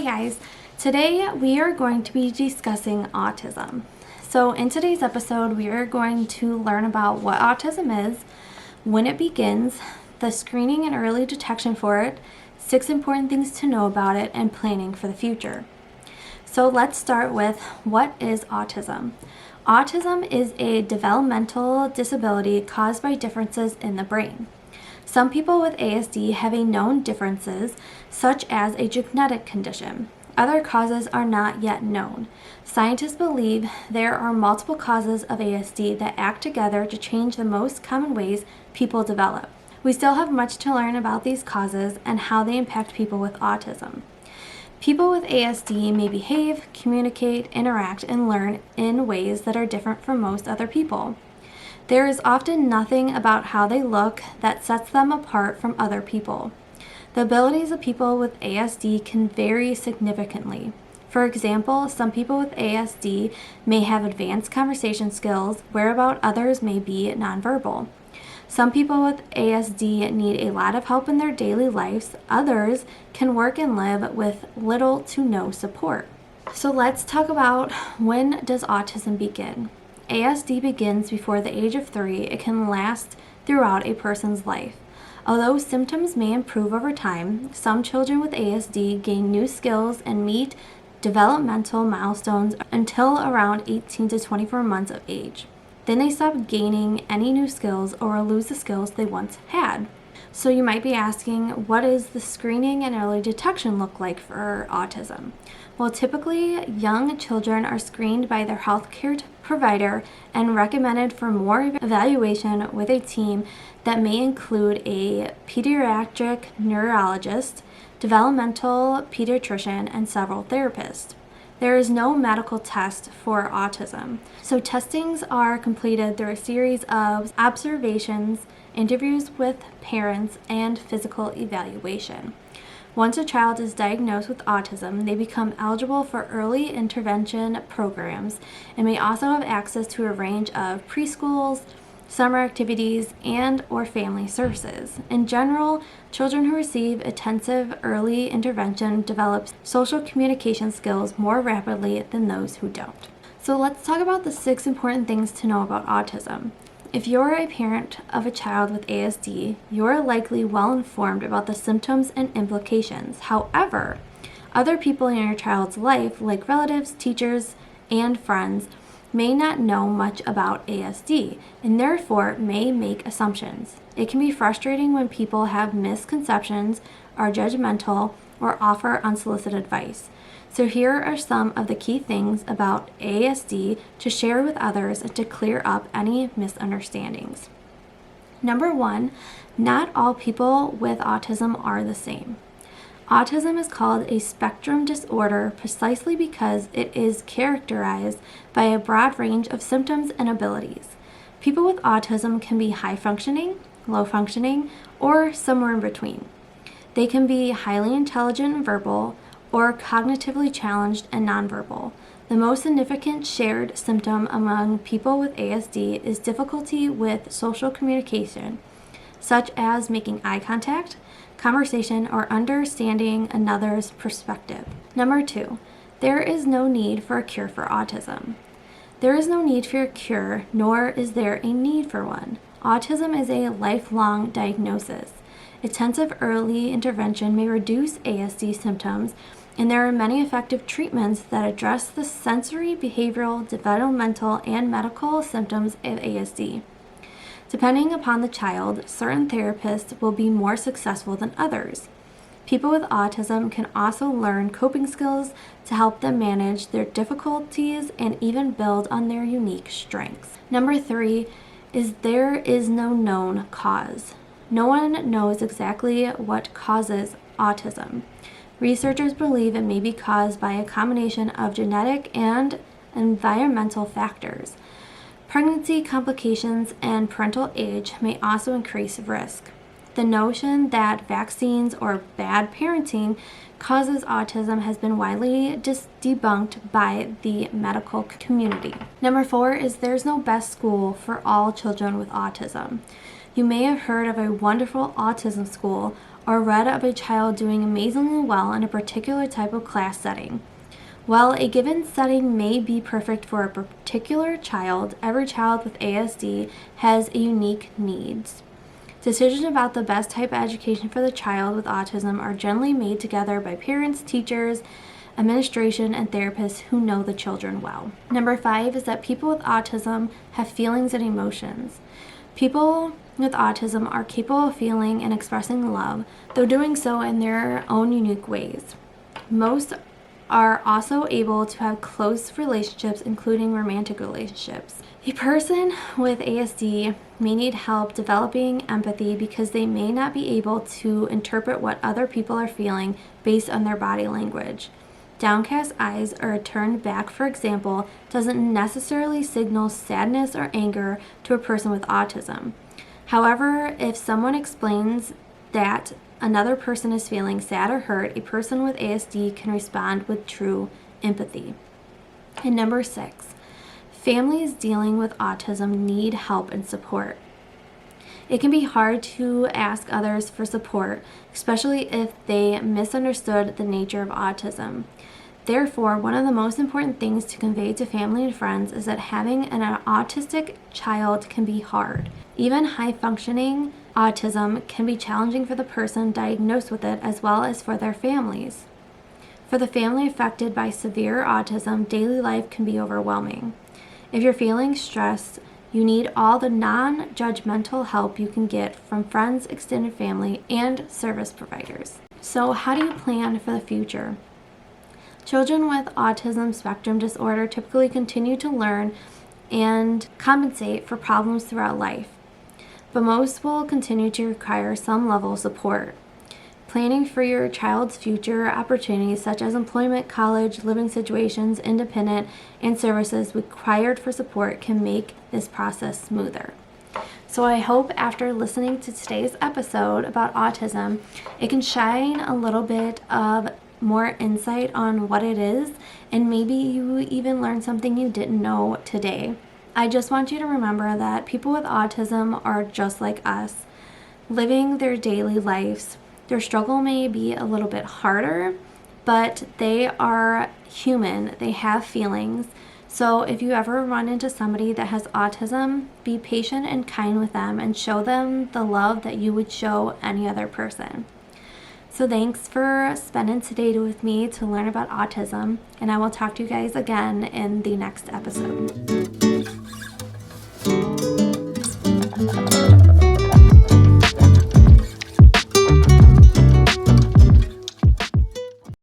Hey guys, today we are going to be discussing autism. So in today's episode, we are going to learn about what autism is, when it begins, the screening and early detection for it, 6 important things to know about it, and planning for the future. So let's start with what is autism. Autism is a developmental disability caused by differences in the brain. Some people with ASD have a known differences, such as a genetic condition. Other causes are not yet known. Scientists believe there are multiple causes of ASD that act together to change the most common ways people develop. We still have much to learn about these causes and how they impact people with autism. People with ASD may behave, communicate, interact, and learn in ways that are different from most other people. There is often nothing about how they look that sets them apart from other people. The abilities of people with ASD can vary significantly. For example, some people with ASD may have advanced conversation skills, whereas others may be nonverbal. Some people with ASD need a lot of help in their daily lives. Others can work and live with little to no support. So let's talk about, when does autism begin? ASD begins before the age of 3. It can last throughout a person's life. Although symptoms may improve over time, some children with ASD gain new skills and meet developmental milestones until around 18 to 24 months of age. Then they stop gaining any new skills or lose the skills they once had. So you might be asking, what does the screening and early detection look like for autism? Well, typically, young children are screened by their healthcare provider and recommended for more evaluation with a team that may include a pediatric neurologist, developmental pediatrician, and several therapists. There is no medical test for autism, so testings are completed through a series of observations, interviews with parents, and physical evaluation. Once a child is diagnosed with autism, they become eligible for early intervention programs and may also have access to a range of preschools, summer activities, and/or family services. In general, children who receive intensive early intervention develop social communication skills more rapidly than those who don't. So let's talk about the 6 important things to know about autism. If you're a parent of a child with ASD, you're likely well informed about the symptoms and implications. However, other people in your child's life, like relatives, teachers, and friends, may not know much about ASD and therefore may make assumptions. It can be frustrating when people have misconceptions, are judgmental, or offer unsolicited advice. So here are some of the key things about ASD to share with others and to clear up any misunderstandings. Number 1, not all people with autism are the same. Autism is called a spectrum disorder precisely because it is characterized by a broad range of symptoms and abilities. People with autism can be high functioning, low functioning, or somewhere in between. They can be highly intelligent and verbal, or cognitively challenged and nonverbal. The most significant shared symptom among people with ASD is difficulty with social communication, such as making eye contact, conversation, or understanding another's perspective. Number 2, there is no need for a cure for autism. There is no need for a cure, nor is there a need for one. Autism is a lifelong diagnosis. Intensive early intervention may reduce ASD symptoms, and there are many effective treatments that address the sensory, behavioral, developmental, and medical symptoms of ASD. Depending upon the child, certain therapists will be more successful than others. People with autism can also learn coping skills to help them manage their difficulties and even build on their unique strengths. Number 3 is there is no known cause. No one knows exactly what causes autism. Researchers believe it may be caused by a combination of genetic and environmental factors. Pregnancy complications and parental age may also increase risk. The notion that vaccines or bad parenting causes autism has been widely debunked by the medical community. Number 4 is there's no best school for all children with autism. You may have heard of a wonderful autism school or read of a child doing amazingly well in a particular type of class setting. While a given setting may be perfect for a particular child, every child with ASD has a unique needs. Decisions about the best type of education for the child with autism are generally made together by parents, teachers, administration, and therapists who know the children well. Number 5 is that people with autism have feelings and emotions. People with autism are capable of feeling and expressing love, though doing so in their own unique ways. Most are also able to have close relationships, including romantic relationships. A person with ASD may need help developing empathy because they may not be able to interpret what other people are feeling based on their body language. Downcast eyes or a turned back, for example, doesn't necessarily signal sadness or anger to a person with autism. However, if someone explains that another person is feeling sad or hurt, a person with ASD can respond with true empathy. And number 6, families dealing with autism need help and support. It can be hard to ask others for support, especially if they misunderstood the nature of autism. Therefore, one of the most important things to convey to family and friends is that having an autistic child can be hard. Even high-functioning autism can be challenging for the person diagnosed with it as well as for their families. For the family affected by severe autism, daily life can be overwhelming. If you're feeling stressed, you need all the non-judgmental help you can get from friends, extended family, and service providers. So how do you plan for the future? Children with autism spectrum disorder typically continue to learn and compensate for problems throughout life, but most will continue to require some level of support. Planning for your child's future opportunities such as employment, college, living situations, independent, and services required for support can make this process smoother. So I hope after listening to today's episode about autism, it can shine a little bit of more insight on what it is, and maybe you even learn something you didn't know today. I just want you to remember that people with autism are just like us, living their daily lives. Their struggle may be a little bit harder, but they are human. They have feelings. So if you ever run into somebody that has autism, be patient and kind with them and show them the love that you would show any other person. So thanks for spending today with me to learn about autism, and I will talk to you guys again in the next episode.